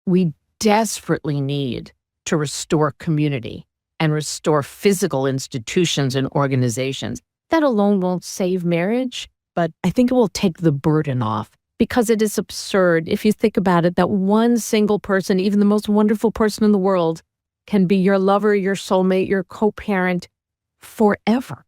We desperately need to restore community and restore physical institutions and organizations. That alone won't save marriage, but I think it will take the burden off, because it is absurd, if you think about it, that one single person, even the most wonderful person in the world, can be your lover, your soulmate, your co-parent forever.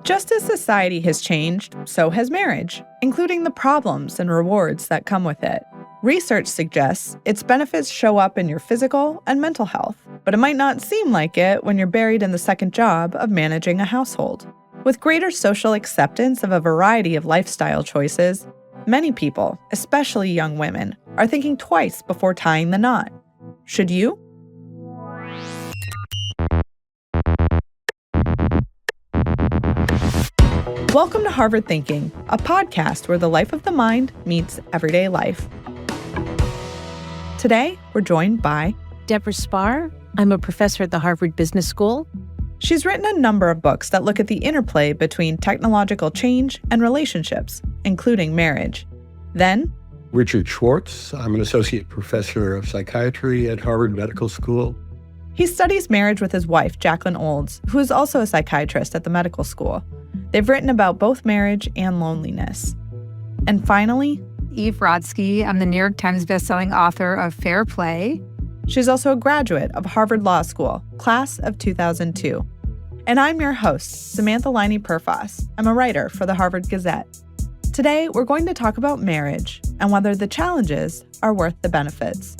Just as society has changed, so has marriage, including the problems and rewards that come with it. Research suggests its benefits show up in your physical and mental health, but it might not seem like it when you're buried in the second job of managing a household. With greater social acceptance of a variety of lifestyle choices, many people, especially young women, are thinking twice before tying the knot. Should you? Welcome to Harvard Thinking, a podcast where the life of the mind meets everyday life. Today, we're joined by Debora Spar. I'm a professor at the Harvard Business School. She's written a number of books that look at the interplay between technological change and relationships, including marriage. Then, Richard Schwartz. I'm an associate professor of psychiatry at Harvard Medical School. He studies marriage with his wife, Jacqueline Olds, who is also a psychiatrist at the medical school. They've written about both marriage and loneliness. And finally, Eve Rodsky. I'm the New York Times bestselling author of Fair Play. She's also a graduate of Harvard Law School, class of 2002. And I'm your host, Samantha Laine Perfas. I'm a writer for the Harvard Gazette. Today, we're going to talk about marriage and whether the challenges are worth the benefits.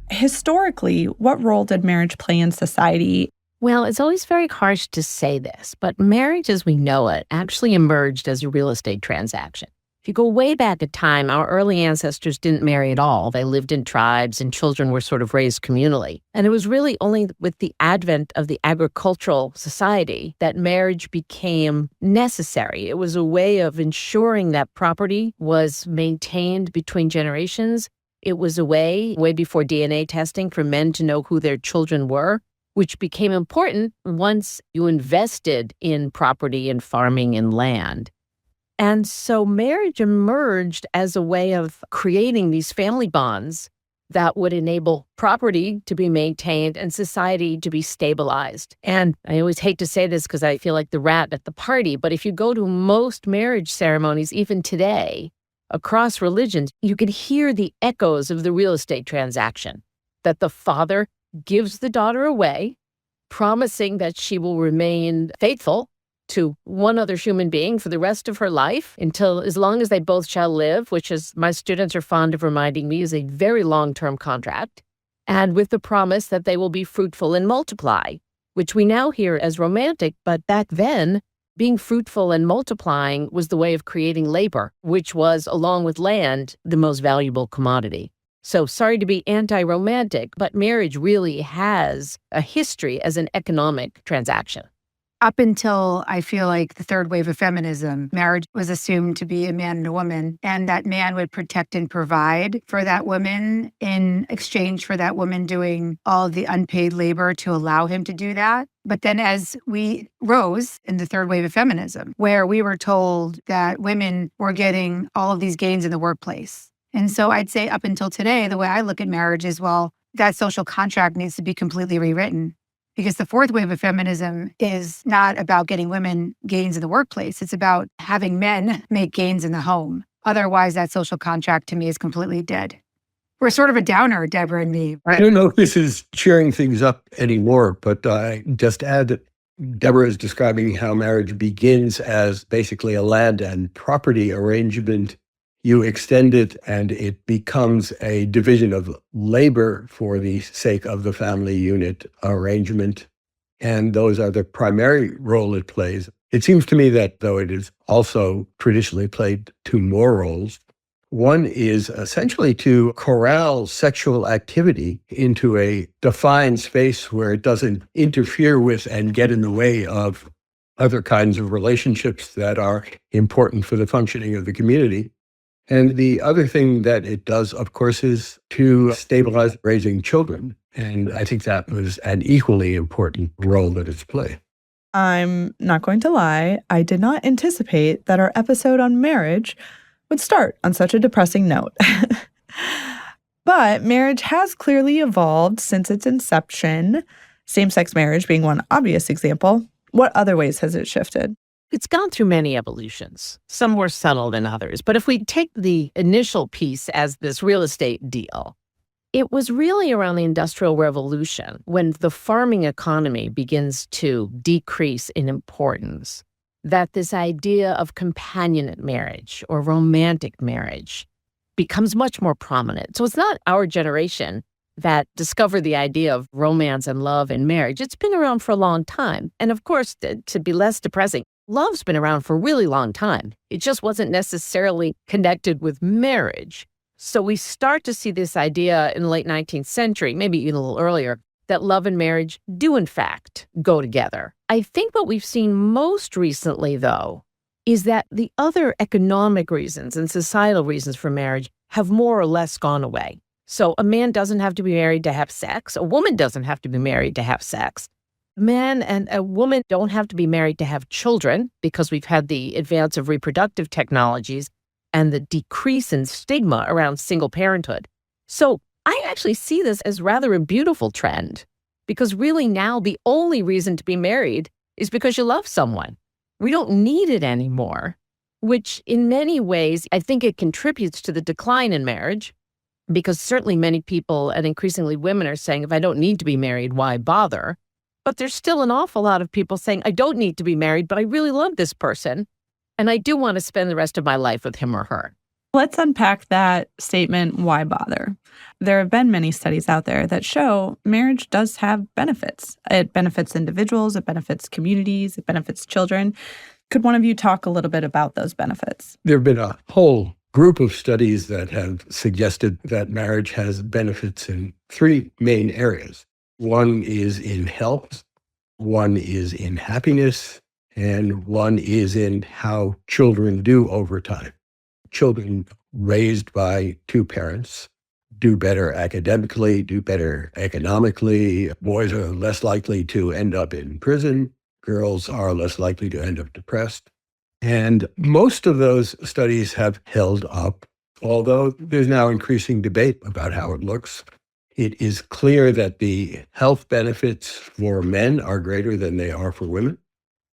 Historically, what role did marriage play in society? Well, it's always very harsh to say this, but marriage as we know it actually emerged as a real estate transaction. If you go way back in time, our early ancestors didn't marry at all. They lived in tribes and children were sort of raised communally. And it was really only with the advent of the agricultural society that marriage became necessary. It was a way of ensuring that property was maintained between generations. It was a way before DNA testing, for men to know who their children were, which became important once you invested in property and farming and land. And so marriage emerged as a way of creating these family bonds that would enable property to be maintained and society to be stabilized. And I always hate to say this because I feel like the rat at the party, but if you go to most marriage ceremonies, even today, across religions, you can hear the echoes of the real estate transaction, that the father gives the daughter away, promising that she will remain faithful to one other human being for the rest of her life, until as long as they both shall live, which, as my students are fond of reminding me, is a very long-term contract, and with the promise that they will be fruitful and multiply, which we now hear as romantic, but back then, being fruitful and multiplying was the way of creating labor, which was, along with land, the most valuable commodity. So sorry to be anti-romantic, but marriage really has a history as an economic transaction. Up until, I feel like, the third wave of feminism, marriage was assumed to be a man and a woman, and that man would protect and provide for that woman in exchange for that woman doing all the unpaid labor to allow him to do that. But then as we rose in the third wave of feminism, where we were told that women were getting all of these gains in the workplace. And so I'd say up until today, the way I look at marriage is, well, that social contract needs to be completely rewritten. Because the fourth wave of feminism is not about getting women gains in the workplace. It's about having men make gains in the home. Otherwise, that social contract to me is completely dead. We're sort of a downer, Debora and me. I don't know if this is cheering things up anymore, but I just add that Debora is describing how marriage begins as basically a land and property arrangement. You extend it and it becomes a division of labor for the sake of the family unit arrangement. And those are the primary role it plays. It seems to me that, though, it has also traditionally played two more roles. One is essentially to corral sexual activity into a defined space where it doesn't interfere with and get in the way of other kinds of relationships that are important for the functioning of the community. And the other thing that it does, of course, is to stabilize raising children. And I think that was an equally important role that it's played. I'm not going to lie, I did not anticipate that our episode on marriage would start on such a depressing note. But marriage has clearly evolved since its inception, same-sex marriage being one obvious example. What other ways has it shifted? It's gone through many evolutions, some more subtle than others. But if we take the initial piece as this real estate deal, it was really around the Industrial Revolution when the farming economy begins to decrease in importance, that this idea of companionate marriage or romantic marriage becomes much more prominent. So it's not our generation that discovered the idea of romance and love in marriage. It's been around for a long time. And of course, to be less depressing, love's been around for a really long time. It just wasn't necessarily connected with marriage. So we start to see this idea in the late 19th century, maybe even a little earlier, that love and marriage do in fact go together. I think what we've seen most recently, though, is that the other economic reasons and societal reasons for marriage have more or less gone away. So a man doesn't have to be married to have sex. A woman doesn't have to be married to have sex. A man and a woman don't have to be married to have children because we've had the advance of reproductive technologies and the decrease in stigma around single parenthood. So I actually see this as rather a beautiful trend because really now the only reason to be married is because you love someone. We don't need it anymore, which in many ways, I think it contributes to the decline in marriage because certainly many people and increasingly women are saying, if I don't need to be married, why bother? But there's still an awful lot of people saying, I don't need to be married, but I really love this person. And I do want to spend the rest of my life with him or her. Let's unpack that statement, why bother? There have been many studies out there that show marriage does have benefits. It benefits individuals, it benefits communities, it benefits children. Could one of you talk a little bit about those benefits? There have been a whole group of studies that have suggested that marriage has benefits in three main areas. One is in health, one is in happiness, and one is in how children do over time. Children raised by two parents do better academically, do better economically. Boys are less likely to end up in prison. Girls are less likely to end up depressed. And most of those studies have held up, although there's now increasing debate about how it looks. It is clear that the health benefits for men are greater than they are for women.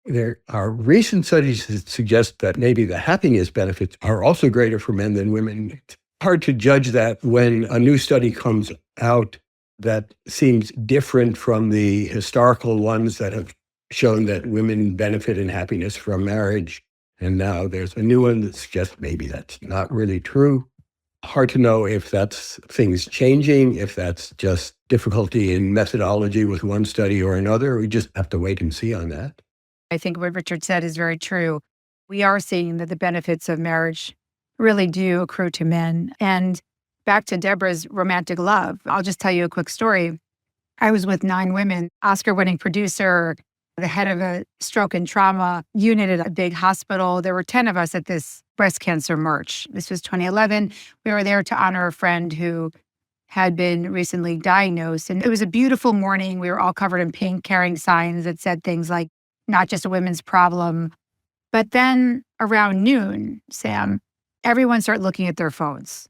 There are recent studies that suggest that maybe the happiness benefits are also greater for men than women. It's hard to judge that when a new study comes out that seems different from the historical ones that have shown that women benefit in happiness from marriage. And now there's a new one that suggests maybe that's not really true. Hard to know if that's things changing, if that's just difficulty in methodology with one study or another. We just have to wait and see on that. I think what Richard said is very true. We are seeing that the benefits of marriage really do accrue to men. And back to Debora's romantic love, I'll just tell you a quick story. I was with 9 women, Oscar-winning producer, the head of a stroke and trauma unit at a big hospital. There were 10 of us at this breast cancer march. This was 2011. We were there to honor a friend who had been recently diagnosed. And it was a beautiful morning. We were all covered in pink, carrying signs that said things like, not just a women's problem. But then around noon, Sam, everyone started looking at their phones.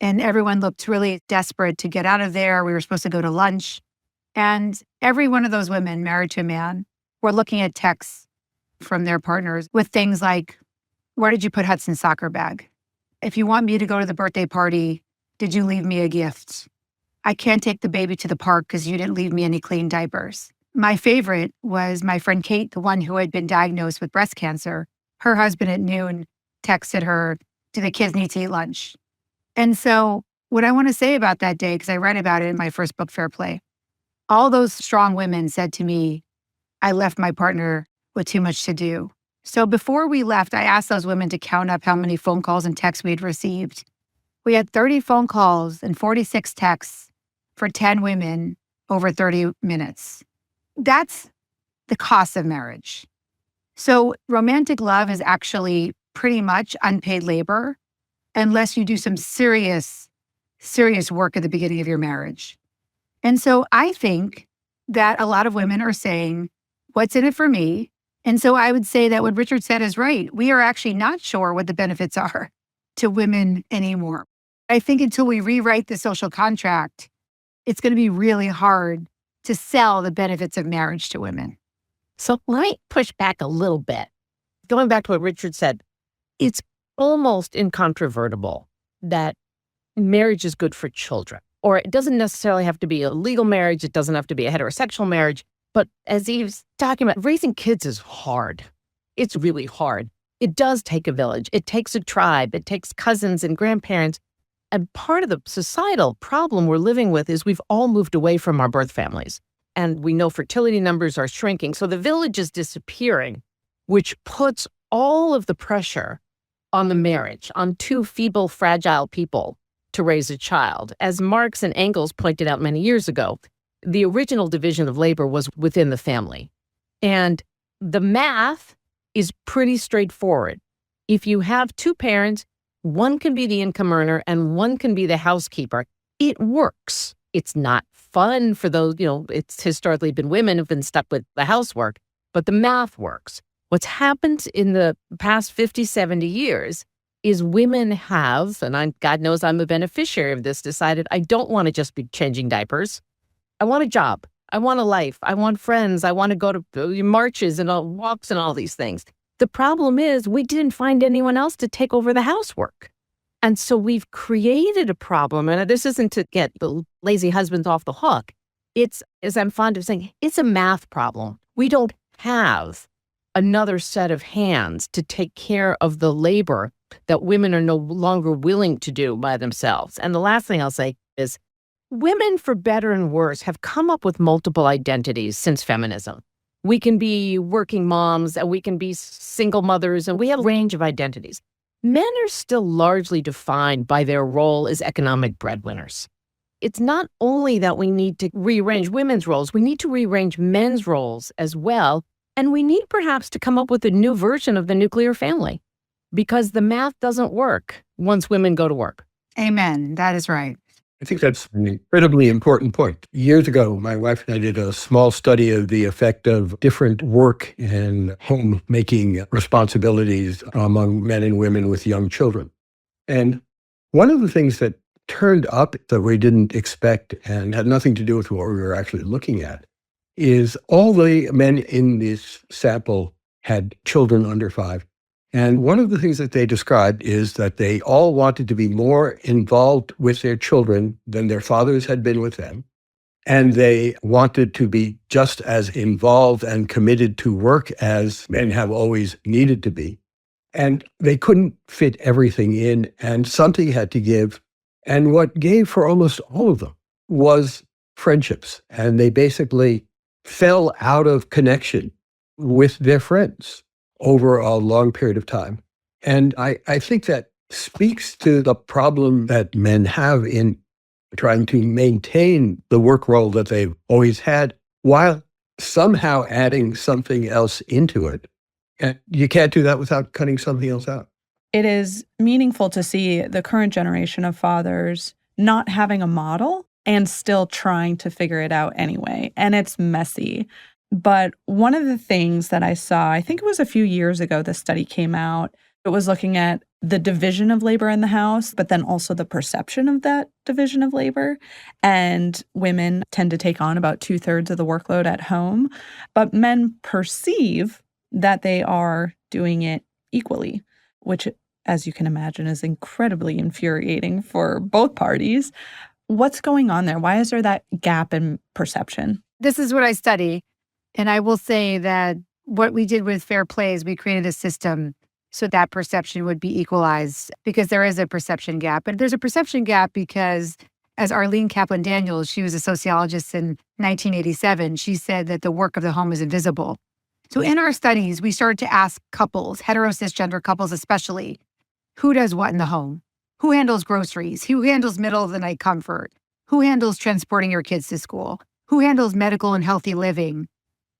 And everyone looked really desperate to get out of there. We were supposed to go to lunch. And every one of those women married to a man were looking at texts from their partners with things like, where did you put Hudson's soccer bag? If you want me to go to the birthday party, did you leave me a gift? I can't take the baby to the park because you didn't leave me any clean diapers. My favorite was my friend Kate, the one who had been diagnosed with breast cancer. Her husband at noon texted her, do the kids need to eat lunch? And so what I want to say about that day, because I read about it in my first book, Fair Play, all those strong women said to me, I left my partner with too much to do. So before we left, I asked those women to count up how many phone calls and texts we'd received. We had 30 phone calls and 46 texts for 10 women over 30 minutes. That's the cost of marriage. So romantic love is actually pretty much unpaid labor unless you do some serious work at the beginning of your marriage. And so I think that a lot of women are saying, what's in it for me? And so I would say that what Richard said is right. We are actually not sure what the benefits are to women anymore. I think until we rewrite the social contract, it's going to be really hard to sell the benefits of marriage to women. So let me push back a little bit. Going back to what Richard said, it's almost incontrovertible that marriage is good for children. Or it doesn't necessarily have to be a legal marriage. It doesn't have to be a heterosexual marriage. But as Eve's talking about, raising kids is hard. It's really hard. It does take a village. It takes a tribe. It takes cousins and grandparents. And part of the societal problem we're living with is we've all moved away from our birth families. And we know fertility numbers are shrinking. So the village is disappearing, which puts all of the pressure on the marriage, on two feeble, fragile people to raise a child. As Marx and Engels pointed out many years ago, the original division of labor was within the family. And the math is pretty straightforward. If you have two parents, one can be the income earner and one can be the housekeeper, it works. It's not fun for those, it's historically been women who've been stuck with the housework, but the math works. What's happened in the past 50, 70 years is women have, and God knows I'm a beneficiary of this, decided I don't want to just be changing diapers. I want a job. I want a life. I want friends. I want to go to marches and walks and all these things. The problem is we didn't find anyone else to take over the housework. And so we've created a problem, and this isn't to get the lazy husbands off the hook. It's, as I'm fond of saying, it's a math problem. We don't have another set of hands to take care of the labor that women are no longer willing to do by themselves. And the last thing I'll say is women, for better and worse, have come up with multiple identities since feminism. We can be working moms, and we can be single mothers, and we have a range of identities. Men are still largely defined by their role as economic breadwinners. It's not only that we need to rearrange women's roles, we need to rearrange men's roles as well. And we need perhaps to come up with a new version of the nuclear family because the math doesn't work once women go to work. Amen. That is right. I think that's an incredibly important point. Years ago, my wife and I did a small study of the effect of different work and homemaking responsibilities among men and women with young children. And one of the things that turned up that we didn't expect and had nothing to do with what we were actually looking at is all the men in this sample had children under 5. And one of the things that they described is that they all wanted to be more involved with their children than their fathers had been with them. And they wanted to be just as involved and committed to work as men have always needed to be. And they couldn't fit everything in, and something had to give. And what gave for almost all of them was friendships. And they basically fell out of connection with their friends over a long period of time. And I think that speaks to the problem that men have in trying to maintain the work role that they've always had while somehow adding something else into it. And you can't do that without cutting something else out. It is meaningful to see the current generation of fathers not having a model and still trying to figure it out anyway. And it's messy. But one of the things that I saw, I think it was a few years ago, the study came out. It was looking at the division of labor in the house, but then also the perception of that division of labor. And women tend to take on about 2/3 of the workload at home, but men perceive that they are doing it equally, which, as you can imagine, is incredibly infuriating for both parties. What's going on there? Why is there that gap in perception? This is what I study. And I will say that what we did with Fair Play is we created a system so that perception would be equalized because there is a perception gap. And there's a perception gap because, as Arlene Kaplan-Daniels, she was a sociologist in 1987, she said that the work of the home is invisible. So in our studies, we started to ask couples, hetero-cisgender couples especially, who does what in the home? Who handles groceries? Who handles middle of the night comfort? Who handles transporting your kids to school? Who handles medical and healthy living?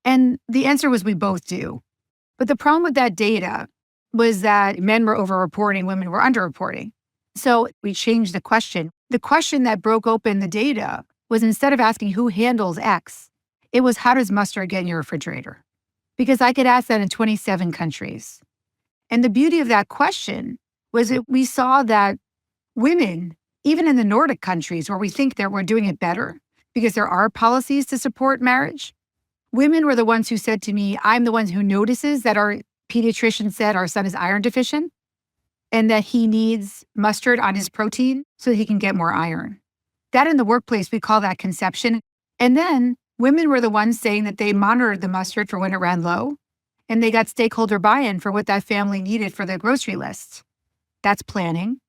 And the answer was we both do. But the problem with that data was that men were overreporting, women were underreporting. So we changed the question. The question that broke open the data was, instead of asking who handles X, it was, how does mustard get in your refrigerator? Because I could ask that in 27 countries. And the beauty of that question was that we saw that women, even in the Nordic countries where we think that we're doing it better because there are policies to support marriage, women were the ones who said to me, I'm the one who notices that our pediatrician said our son is iron deficient and that he needs mustard on his protein so that he can get more iron. That in the workplace, we call that conception. And then women were the ones saying that they monitored the mustard for when it ran low, and they got stakeholder buy-in for what that family needed for their grocery lists. That's planning.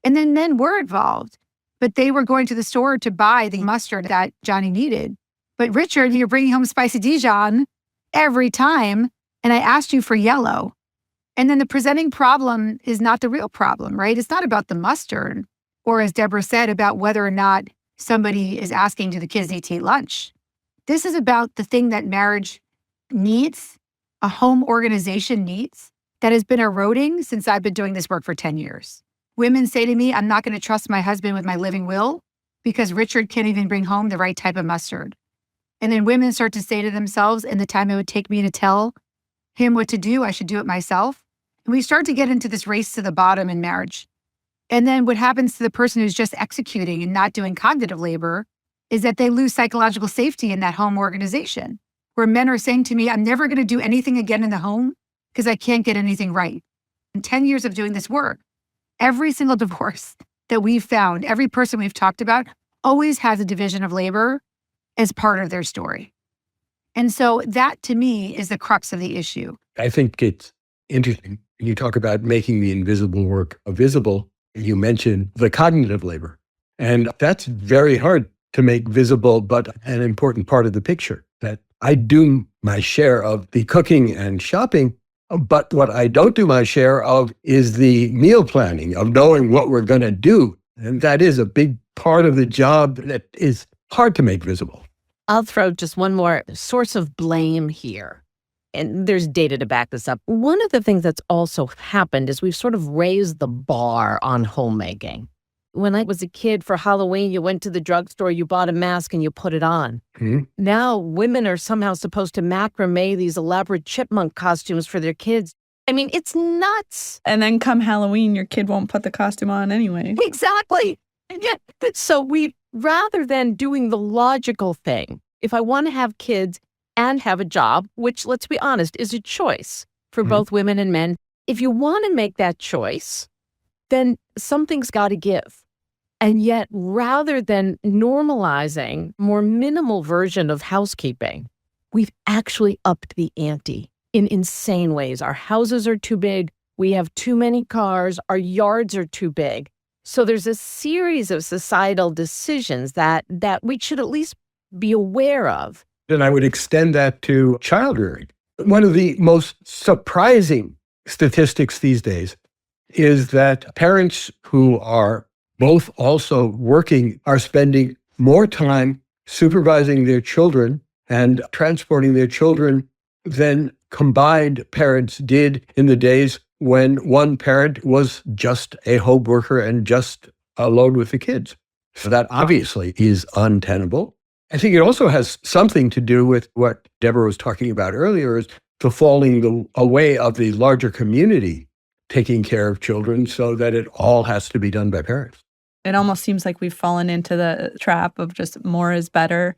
And then men were involved, but they were going to the store to buy the mustard that Johnny needed. But Richard, you're bringing home spicy Dijon every time, and I asked you for yellow. And then the presenting problem is not the real problem, right? It's not about the mustard, or as Debora said, about whether or not somebody is asking, do the kids need to eat lunch? This is about the thing that marriage needs, a home organization needs, that has been eroding since I've been doing this work for 10 years. Women say to me, I'm not going to trust my husband with my living will because Richard can't even bring home the right type of mustard. And then women start to say to themselves, in the time it would take me to tell him what to do, I should do it myself. And we start to get into this race to the bottom in marriage. And then what happens to the person who's just executing and not doing cognitive labor is that they lose psychological safety in that home organization, where men are saying to me, I'm never going to do anything again in the home because I can't get anything right. In 10 years of doing this work, every single divorce that we've found, every person we've talked about, always has a division of labor as part of their story. And so that, to me, is the crux of the issue. I think it's interesting. You talk about making the invisible work visible. You mentioned the cognitive labor. And that's very hard to make visible, but an important part of the picture. That I do my share of the cooking and shopping, but what I don't do my share of is the meal planning, of knowing what we're going to do. And that is a big part of the job that is hard to make visible. I'll throw just one more source of blame here. And there's data to back this up. One of the things that's also happened is we've sort of raised the bar on homemaking. When I was a kid, for Halloween, you went to the drugstore, you bought a mask and you put it on. Mm-hmm. Now women are somehow supposed to macrame these elaborate chipmunk costumes for their kids. I mean, it's nuts. And then come Halloween, your kid won't put the costume on anyway. Exactly. And yet, so rather than doing the logical thing, if I want to have kids and have a job, which, let's be honest, is a choice for both women and men, if you want to make that choice, then something's got to give. And yet, rather than normalizing more minimal version of housekeeping, we've actually upped the ante in insane ways. Our houses are too big. We have too many cars. Our yards are too big. So there's a series of societal decisions that we should at least be aware of. And I would extend that to child rearing. One of the most surprising statistics these days is that parents who are both also working are spending more time supervising their children and transporting their children than combined parents did in the days when one parent was just a home worker and just alone with the kids. So that obviously is untenable. I think it also has something to do with what Debora was talking about earlier, is the falling away of the larger community taking care of children so that it all has to be done by parents. It almost seems like we've fallen into the trap of just more is better.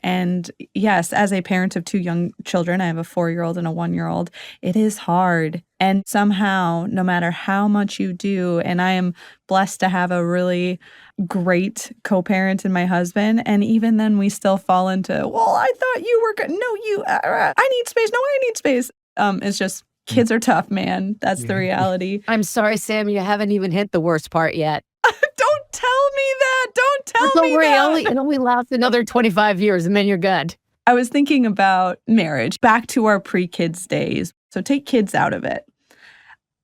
And yes, as a parent of two young children, I have a 4-year-old and a 1-year-old, it is hard. And somehow, no matter how much you do, and I am blessed to have a really great co-parent in my husband, and even then we still fall into, well, I thought you were good. No, I need space. No, I need space. It's just, kids are tough, man. That's the reality. I'm sorry, Sam, you haven't even hit the worst part yet. Don't tell me that. Don't tell Don't me worry, that. it only lasts another 25 years and then you're good. I was thinking about marriage, back to our pre-kids days. So take kids out of it.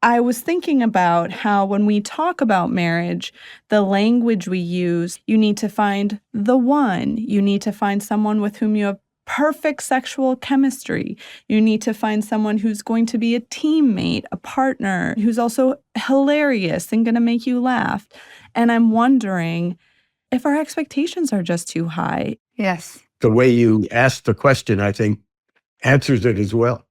I was thinking about how when we talk about marriage, the language we use, you need to find the one. You need to find someone with whom you have perfect sexual chemistry. You need to find someone who's going to be a teammate, a partner, who's also hilarious and going to make you laugh. And I'm wondering if our expectations are just too high. Yes. The way you asked the question, I think, answers it as well.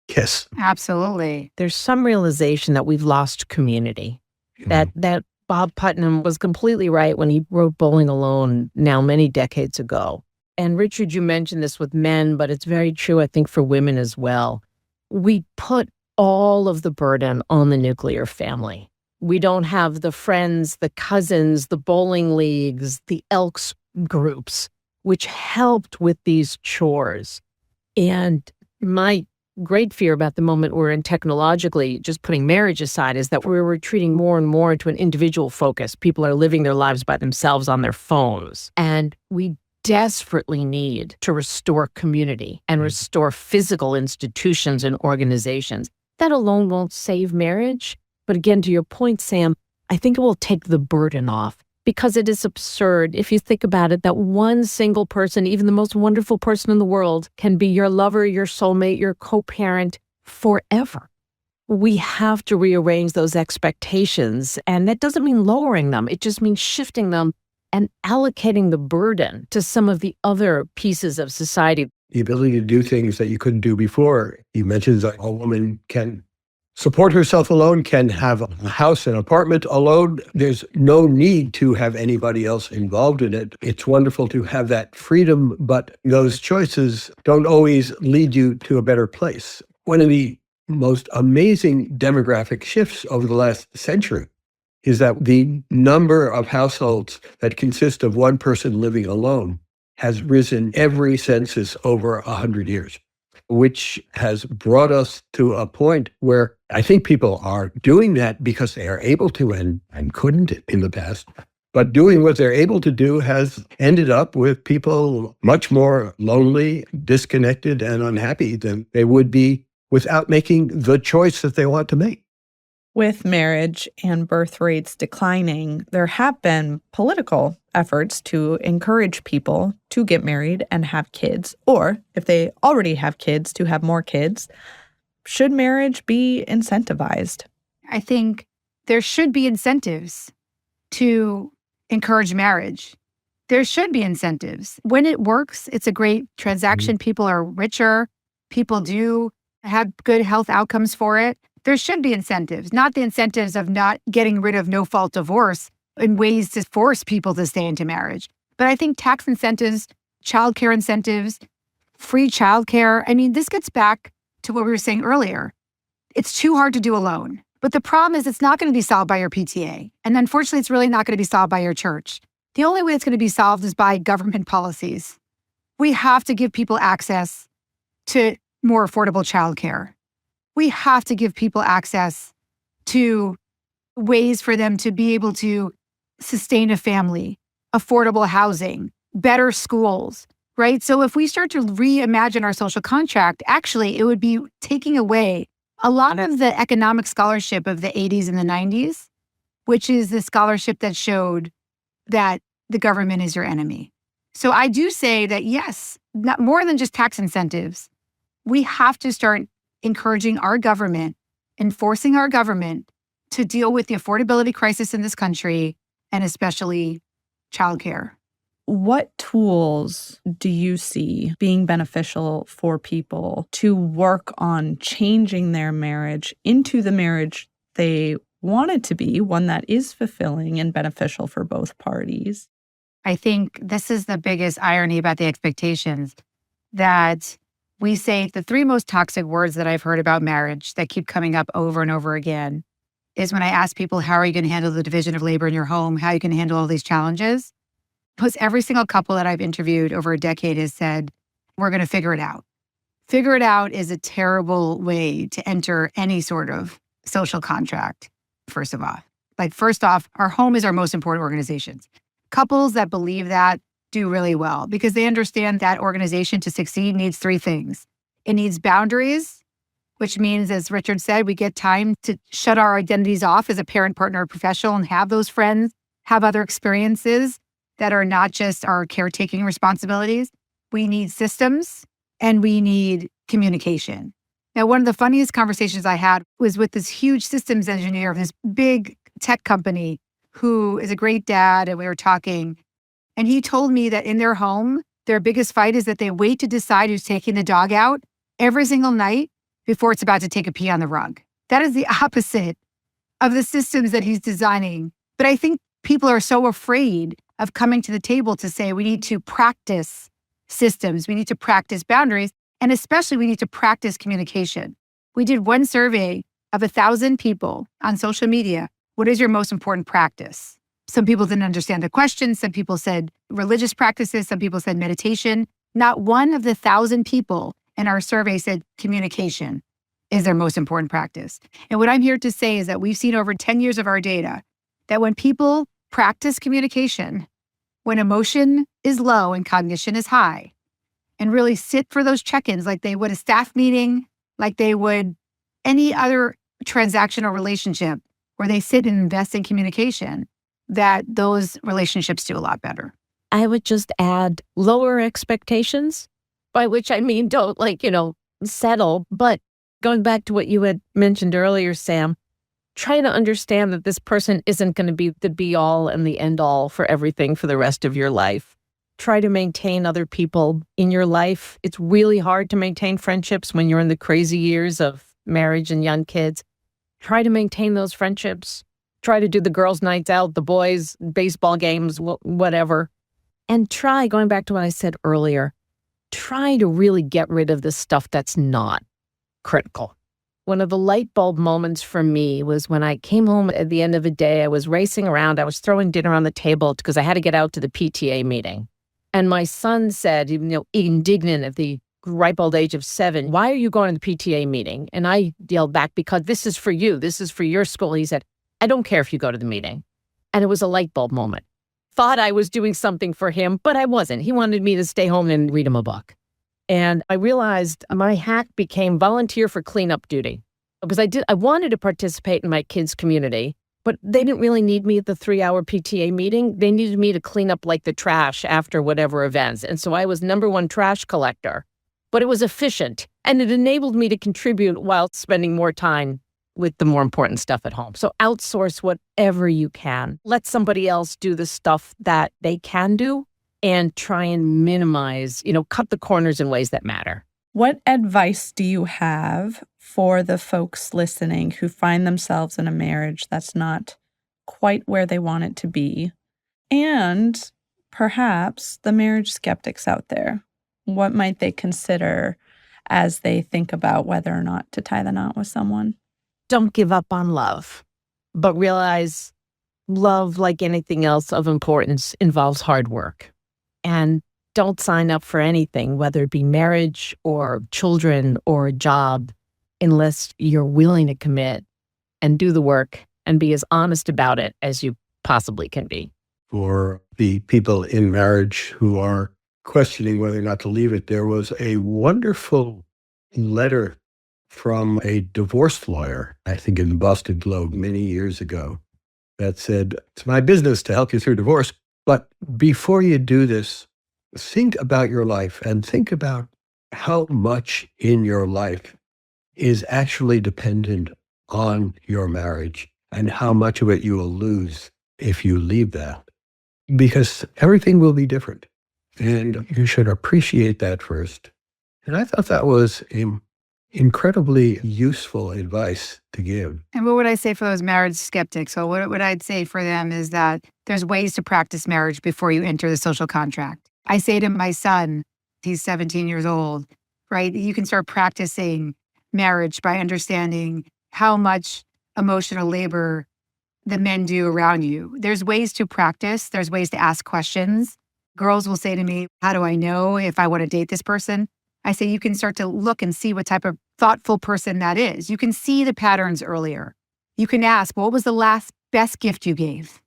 Yes. Absolutely. There's some realization that we've lost community. That Bob Putnam was completely right when he wrote Bowling Alone now many decades ago. And Richard, you mentioned this with men, but it's very true, I think, for women as well. We put all of the burden on the nuclear family. We don't have the friends, the cousins, the bowling leagues, the Elks groups, which helped with these chores. And my great fear about the moment we're in technologically, just putting marriage aside, is that we're retreating more and more into an individual focus. People are living their lives by themselves on their phones. And we desperately need to restore community and restore physical institutions and organizations. That alone won't save marriage. But again, to your point, Sam, I think it will take the burden off. Because it is absurd, if you think about it, that one single person, even the most wonderful person in the world, can be your lover, your soulmate, your co-parent forever. We have to rearrange those expectations. And that doesn't mean lowering them. It just means shifting them and allocating the burden to some of the other pieces of society. The ability to do things that you couldn't do before. You mentioned that a woman can support herself alone, can have a house, an apartment alone. There's no need to have anybody else involved in it. It's wonderful to have that freedom, but those choices don't always lead you to a better place. One of the most amazing demographic shifts over the last century is that the number of households that consist of one person living alone has risen every census over 100 years. Which has brought us to a point where I think people are doing that because they are able to and couldn't in the past. But doing what they're able to do has ended up with people much more lonely, disconnected, and unhappy than they would be without making the choice that they want to make. With marriage and birth rates declining, there have been political efforts to encourage people to get married and have kids, or if they already have kids, to have more kids. Should marriage be incentivized? I think there should be incentives to encourage marriage. There should be incentives. When it works, it's a great transaction. People are richer. People do have good health outcomes for it. There should be incentives, not the incentives of not getting rid of no-fault divorce and ways to force people to stay into marriage. But I think tax incentives, childcare incentives, free childcare. I mean, this gets back to what we were saying earlier. It's too hard to do alone. But the problem is it's not going to be solved by your PTA. And unfortunately, it's really not going to be solved by your church. The only way it's going to be solved is by government policies. We have to give people access to more affordable childcare. We have to give people access to ways for them to be able to sustain a family, affordable housing, better schools, right? So if we start to reimagine our social contract, actually, it would be taking away a lot of the economic scholarship of the 80s and the 90s, which is the scholarship that showed that the government is your enemy. So I do say that, yes, not more than just tax incentives, we have to start encouraging our government, enforcing our government to deal with the affordability crisis in this country, and especially childcare. What tools do you see being beneficial for people to work on changing their marriage into the marriage they want it to be, one that is fulfilling and beneficial for both parties? I think this is the biggest irony about the expectations, that we say the three most toxic words that I've heard about marriage that keep coming up over and over again is when I ask people, how are you going to handle the division of labor in your home? How are you going to handle all these challenges? Because every single couple that I've interviewed over a decade has said, we're going to figure it out. Figure it out is a terrible way to enter any sort of social contract, first of all. First off, our home is our most important organization. Couples that believe that do really well because they understand that organization to succeed needs three things. It needs boundaries, which means, as Richard said, we get time to shut our identities off as a parent, partner, or professional and have those friends, have other experiences that are not just our caretaking responsibilities. We need systems and we need communication. Now, one of the funniest conversations I had was with this huge systems engineer of this big tech company who is a great dad, and we were talking. And he told me that in their home, their biggest fight is that they wait to decide who's taking the dog out every single night before it's about to take a pee on the rug. That is the opposite of the systems that he's designing. But I think people are so afraid of coming to the table to say we need to practice systems, we need to practice boundaries, and especially we need to practice communication. We did one survey of 1,000 people on social media. What is your most important practice? Some people didn't understand the question. Some people said religious practices. Some people said meditation. Not one of the 1,000 people in our survey said communication is their most important practice. And what I'm here to say is that we've seen over 10 years of our data that when people practice communication, when emotion is low and cognition is high, and really sit for those check-ins like they would a staff meeting, like they would any other transactional relationship where they sit and invest in communication, that those relationships do a lot better. I would just add lower expectations, by which I mean don't settle. But going back to what you had mentioned earlier, Sam, try to understand that this person isn't going to be the be all and the end all for everything for the rest of your life. Try to maintain other people in your life. It's really hard to maintain friendships when you're in the crazy years of marriage and young kids. Try to maintain those friendships. Try to do the girls' nights out, the boys' baseball games, whatever. And try, going back to what I said earlier, try to really get rid of the stuff that's not critical. One of the light bulb moments for me was when I came home at the end of the day. I was racing around. I was throwing dinner on the table because I had to get out to the PTA meeting. And my son said, indignant at the ripe old age of 7, "Why are you going to the PTA meeting?" And I yelled back, "Because this is for you. This is for your school." He said, "I don't care if you go to the meeting." And it was a light bulb moment. Thought I was doing something for him, but I wasn't. He wanted me to stay home and read him a book. And I realized my hack became volunteer for cleanup duty because I wanted to participate in my kids' community, but they didn't really need me at the 3-hour PTA meeting. They needed me to clean up like the trash after whatever events. And so I was #1 trash collector, but it was efficient and it enabled me to contribute while spending more time with the more important stuff at home. So outsource whatever you can. Let somebody else do the stuff that they can do and try and minimize, cut the corners in ways that matter. What advice do you have for the folks listening who find themselves in a marriage that's not quite where they want it to be? And perhaps the marriage skeptics out there. What might they consider as they think about whether or not to tie the knot with someone? Don't give up on love, but realize love, like anything else of importance, involves hard work. And don't sign up for anything, whether it be marriage or children or a job, unless you're willing to commit and do the work and be as honest about it as you possibly can be. For the people in marriage who are questioning whether or not to leave it, there was a wonderful letter from a divorce lawyer, I think in the Boston Globe many years ago, that said, "It's my business to help you through divorce, but before you do this, think about your life and think about how much in your life is actually dependent on your marriage and how much of it you will lose if you leave that. Because everything will be different. And you should appreciate that first." And I thought that was incredibly useful advice to give. And what would I say for those marriage skeptics? So what I'd say for them is that there's ways to practice marriage before you enter the social contract. I say to my son, he's 17 years old, right? You can start practicing marriage by understanding how much emotional labor the men do around you. There's ways to practice. There's ways to ask questions. Girls will say to me, "How do I know if I want to date this person?" I say, you can start to look and see what type of thoughtful person that is. You can see the patterns earlier. You can ask, what was the last best gift you gave?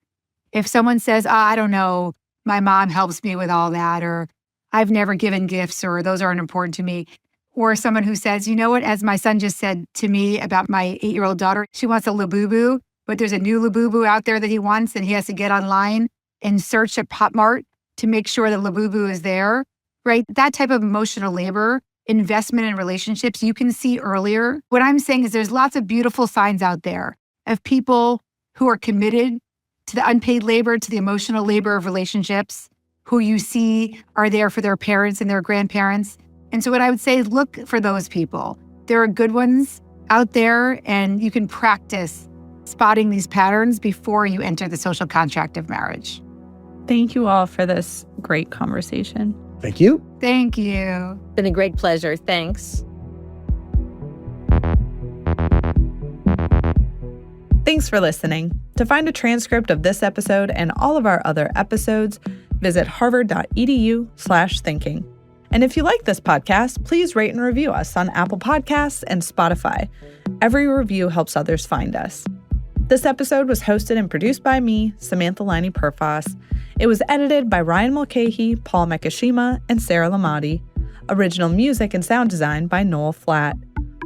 If someone says, I don't know, my mom helps me with all that, or I've never given gifts, or those aren't important to me. Or someone who says, you know what, as my son just said to me about my 8-year-old daughter, she wants a Labubu, but there's a new Labubu out there that he wants, and he has to get online and search at Pop Mart to make sure the Labubu is there. Right? That type of emotional labor, investment in relationships, you can see earlier. What I'm saying is there's lots of beautiful signs out there of people who are committed to the unpaid labor, to the emotional labor of relationships, who you see are there for their parents and their grandparents. And so what I would say is look for those people. there are good ones out there, and you can practice spotting these patterns before you enter the social contract of marriage. Thank you all for this great conversation. Thank you. Thank you. Been a great pleasure. Thanks. Thanks for listening. To find a transcript of this episode and all of our other episodes, visit harvard.edu/thinking. And if you like this podcast, please rate and review us on Apple Podcasts and Spotify. Every review helps others find us. This episode was hosted and produced by me, Samantha Laine Perfas. It was edited by Ryan Mulcahy, Paul Mekashima, and Sarah Lamati. Original music and sound design by Noel Flatt.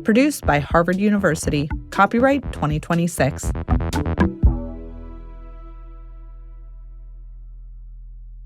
Produced by Harvard University. Copyright 2026.